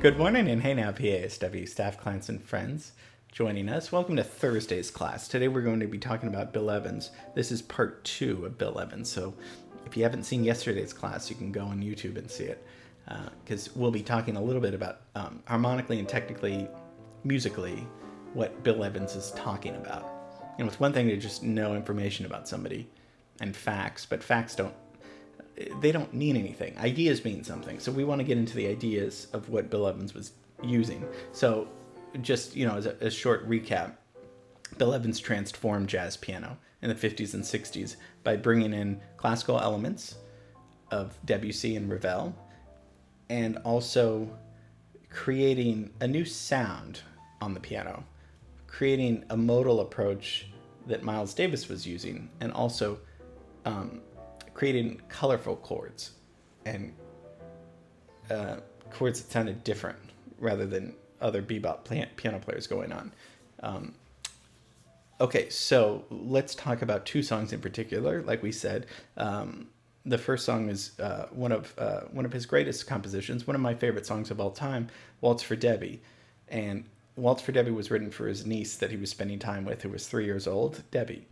Good morning, and hey now, PASW staff, clients, and friends joining us. Welcome to Thursday's class. Today we're going to be talking about Bill Evans. This is part 2 of Bill Evans, so if you haven't seen yesterday's class, you can go on YouTube and see it, because we'll be talking a little bit about harmonically and technically, musically, what Bill Evans is talking about. You know, it's one thing to just know information about somebody and facts, but facts don't mean anything. Ideas mean something. So we want to get into the ideas of what Bill Evans was using. So just, as a short recap, Bill Evans transformed jazz piano in the 50s and 60s by bringing in classical elements of Debussy and Ravel, and also creating a new sound on the piano, creating a modal approach that Miles Davis was using, and also creating colorful chords and chords that sounded different rather than other bebop piano players going on. Okay, so let's talk about two songs in particular. Like we said, the first song is one of his greatest compositions, one of my favorite songs of all time, Waltz for Debbie. And Waltz for Debbie was written for his niece that he was spending time with, who was 3 years old, Debbie.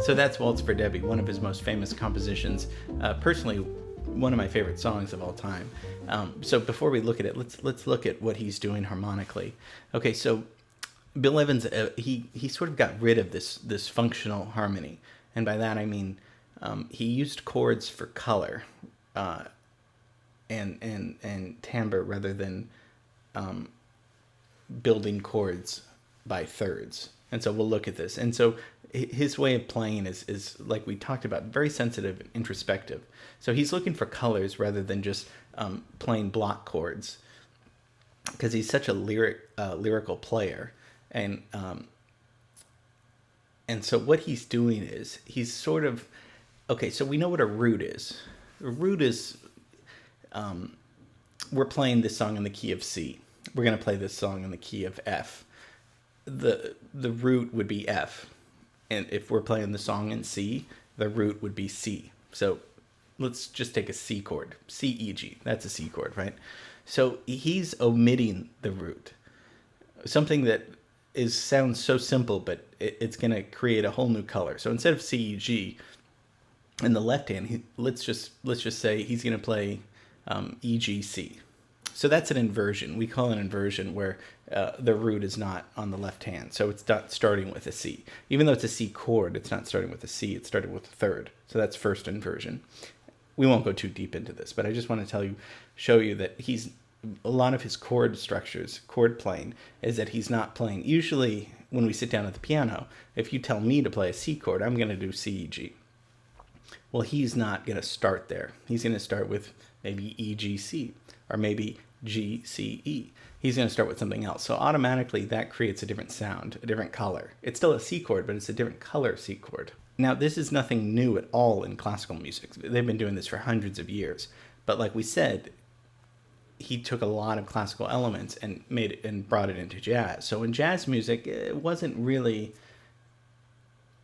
So that's Waltz for Debbie, one of his most famous compositions. Personally, one of my favorite songs of all time. So before we look at it, let's look at what he's doing harmonically. Okay, so Bill Evans, he sort of got rid of this functional harmony, and by that I mean he used chords for color and timbre rather than building chords by thirds. And so we'll look at this. And so his way of playing is like we talked about, very sensitive and introspective. So he's looking for colors rather than just playing block chords, because he's such a lyrical player. And so what he's doing is he's sort of, okay, so we know what a root is. A root is, we're playing this song in the key of C. We're going to play this song in the key of F. The root would be F. And if we're playing the song in C, the root would be C. So let's just take a C chord. C, E, G. That's a C chord, right? So he's omitting the root. Something that sounds so simple, but it's going to create a whole new color. So instead of C, E, G, in the left hand, let's just say he's going to play E, G, C. So that's an inversion. We call an inversion where the root is not on the left hand. So it's not starting with a C. Even though it's a C chord, it's not starting with a C. It's starting with a third. So that's first inversion. We won't go too deep into this, but I just want to show you that a lot of his chord structures, chord playing, is that he's not playing. Usually when we sit down at the piano, if you tell me to play a C chord, I'm going to do C, E, G. Well, he's not going to start there. He's going to start with maybe E, G, C, or maybe G, C, E. He's going to start with something else. So automatically that creates a different sound, a different color. It's still a C chord, but it's a different color C chord. Now, this is nothing new at all in classical music. They've been doing this for hundreds of years. But like we said, he took a lot of classical elements and brought it into jazz. So in jazz music, it wasn't really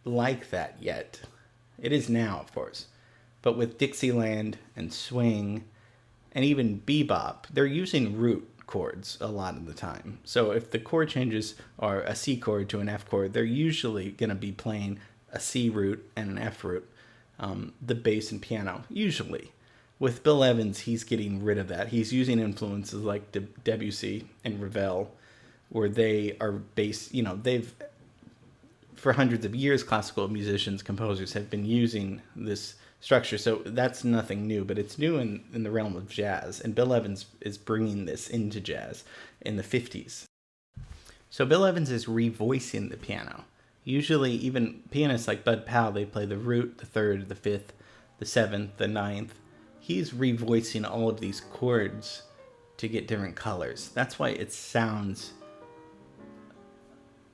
like that yet. It is now, of course. But with Dixieland and swing and even bebop, they're using root chords a lot of the time. So if the chord changes are a C chord to an F chord, they're usually going to be playing a C root and an F root, the bass and piano, usually. With Bill Evans, he's getting rid of that. He's using influences like Debussy and Ravel, where they are based, they've, for hundreds of years, classical musicians, composers have been using this structure. So that's nothing new, but it's new in the realm of jazz. And Bill Evans is bringing this into jazz in the 50s. So Bill Evans is revoicing the piano. Usually, even pianists like Bud Powell, they play the root, the third, the fifth, the seventh, the ninth. He's revoicing all of these chords to get different colors. That's why it sounds...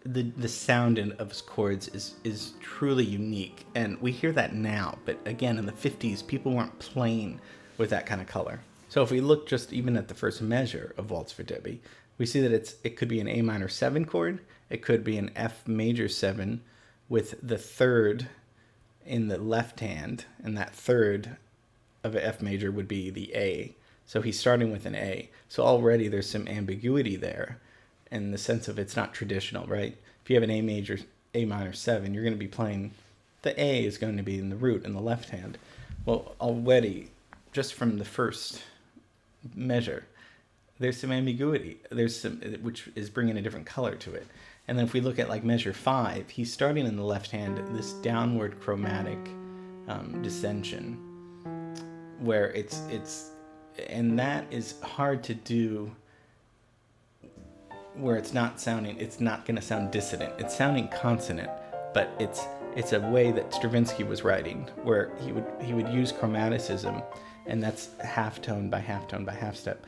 The sound of his chords is truly unique. And we hear that now. But again, in the 50s, people weren't playing with that kind of color. So if we look just even at the first measure of Waltz for Debbie, we see that it could be an A minor 7 chord. It could be an F major 7 with the third in the left hand, and that third of an F major would be the A. So he's starting with an A. So already there's some ambiguity there in the sense of it's not traditional, right? If you have an A major, A minor 7, you're going to be playing, the A is going to be in the root in the left hand. Well, already, just from the first measure, there's some ambiguity. There's some, which is bringing a different color to it. And then if we look at like measure 5, he's starting in the left hand, this downward chromatic descension, where and that is hard to do where it's not going to sound dissonant. It's sounding consonant, but it's a way that Stravinsky was writing, where he would use chromaticism, and that's half tone by half tone by half step,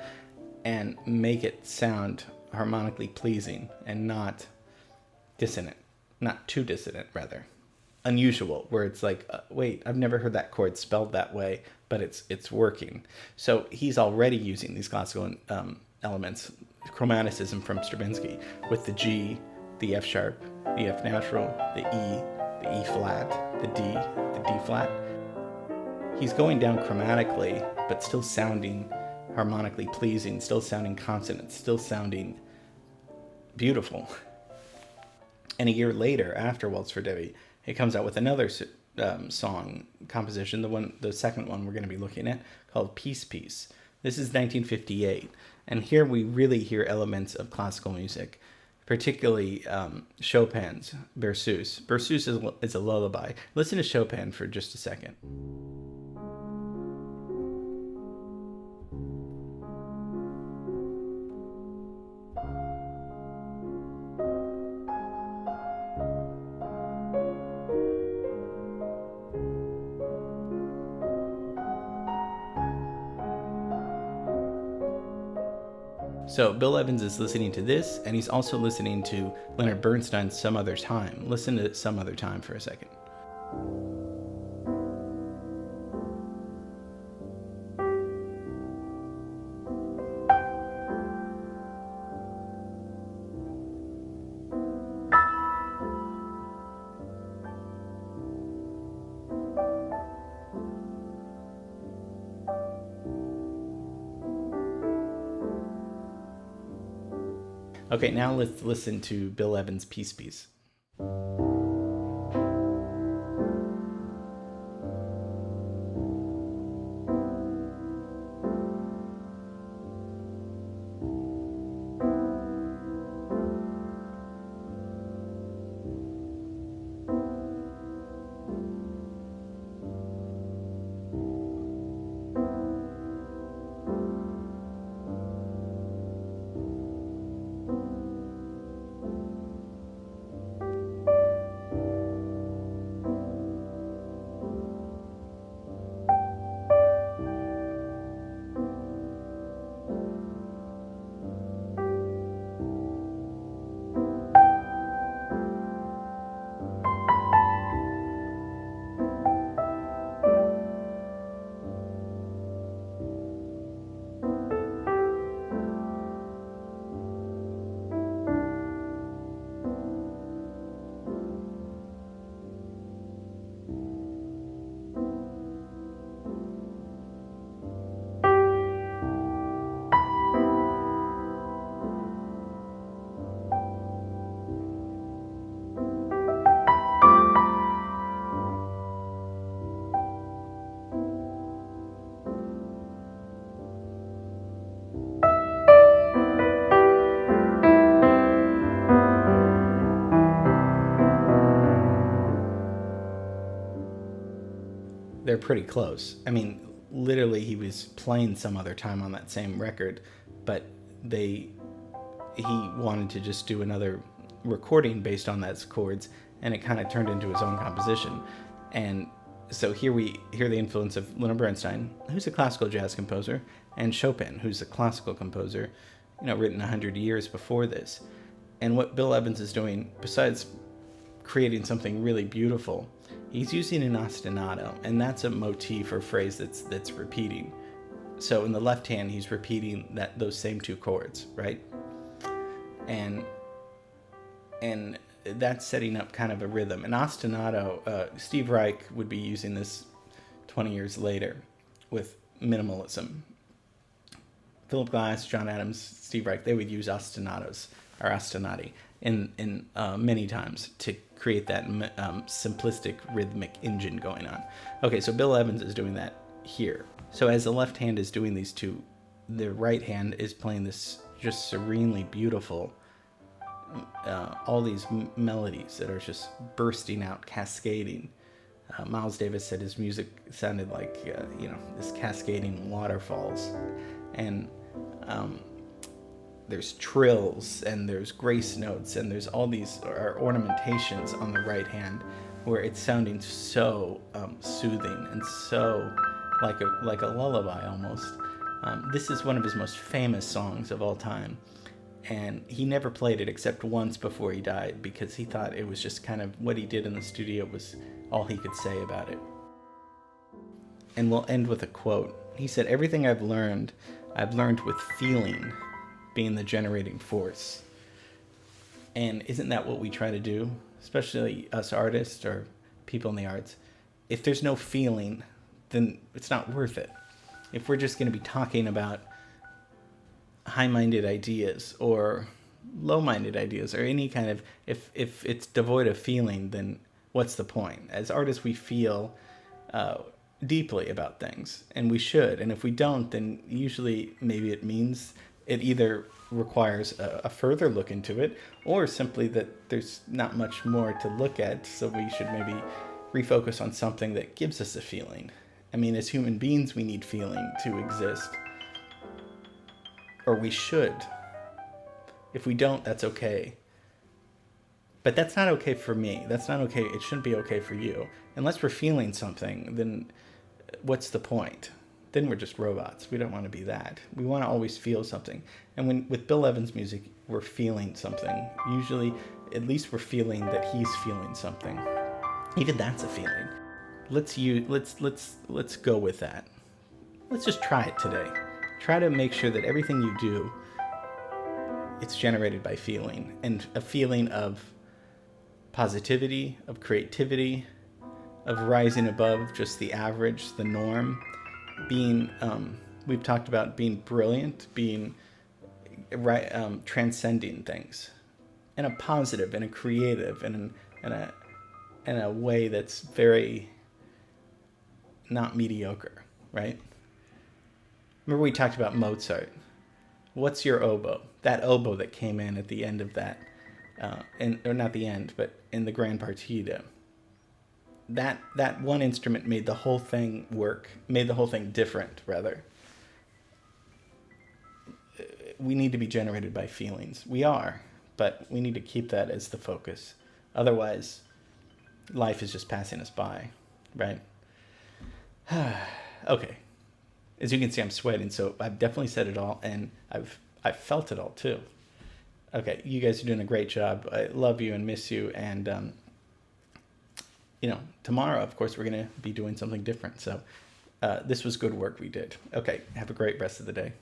and make it sound harmonically pleasing and not dissonant, not too dissonant, rather. Unusual, where it's like, wait, I've never heard that chord spelled that way, but it's working. So he's already using these classical elements, chromaticism from Stravinsky, with the G, the F sharp, the F natural, the E flat, the D flat. He's going down chromatically, but still sounding harmonically pleasing, still sounding consonant, still sounding beautiful. And a year later, after Waltz for Debbie, he comes out with another song composition, the second one we're going to be looking at, called Peace Piece. This is 1958, and here we really hear elements of classical music, particularly Chopin's Berceuse. Berceuse is a lullaby. Listen to Chopin for just a second. So Bill Evans is listening to this, and he's also listening to Leonard Bernstein's Some Other Time. Listen to Some Other Time for a second. Okay, now let's listen to Bill Evans' Peace Piece. they're pretty close. I mean, literally, he was playing some other time on that same record, but he wanted to just do another recording based on those chords, and it kind of turned into his own composition. And so here we hear the influence of Leonard Bernstein, who's a classical jazz composer, and Chopin, who's a classical composer, written 100 years before this. And what Bill Evans is doing, besides creating something really beautiful, he's using an ostinato, and that's a motif or phrase that's repeating. So in the left hand, he's repeating those same two chords, right? And that's setting up kind of a rhythm. An ostinato, Steve Reich would be using this 20 years later with minimalism. Philip Glass, John Adams, Steve Reich, they would use ostinatos or ostinati in many times to create that simplistic rhythmic engine going on. Okay, so Bill Evans is doing that here. So as the left hand is doing these two, the right hand is playing this just serenely beautiful, all these melodies that are just bursting out, cascading. Miles Davis said his music sounded like, this cascading waterfalls. And there's trills, and there's grace notes, and there's all these ornamentations on the right hand where it's sounding so soothing and so like a lullaby almost. This is one of his most famous songs of all time. And he never played it except once before he died, because he thought it was just kind of what he did in the studio was all he could say about it. And we'll end with a quote. He said, "Everything I've learned with feeling being the generating force." And isn't that what we try to do, especially us artists or people in the arts? If there's no feeling, then it's not worth it. If we're just going to be talking about high-minded ideas or low-minded ideas or any kind of, if it's devoid of feeling, then what's the point? As artists, we feel deeply about things, and we should. And if we don't, then usually maybe it means it either requires a further look into it, or simply that there's not much more to look at, so we should maybe refocus on something that gives us a feeling. I mean, as human beings, we need feeling to exist. Or we should. If we don't, that's okay. But that's not okay for me. That's not okay. It shouldn't be okay for you. Unless we're feeling something, then what's the point? Then we're just robots. We don't want to be that. We want to always feel something. And with Bill Evans' music, we're feeling something. Usually, at least we're feeling that he's feeling something. Even that's a feeling. Let's go with that. Let's just try it today. Try to make sure that everything you do, it's generated by feeling, and a feeling of positivity, of creativity, of rising above just the average, the norm, being, we've talked about being brilliant, being transcending things in a positive, in a creative, in a way that's very not mediocre, right? Remember we talked about Mozart. What's your oboe? That oboe that came in at the end of that, or not the end, but in the Grand Partita. That one instrument made the whole thing work, made the whole thing different, rather. We need to be generated by feelings. We are, but we need to keep that as the focus. Otherwise, life is just passing us by, right? Okay. As you can see, I'm sweating, so I've definitely said it all, and I've felt it all too. Okay, you guys are doing a great job. I love you and miss you, and tomorrow, of course, we're going to be doing something different. So this was good work we did. Okay, have a great rest of the day.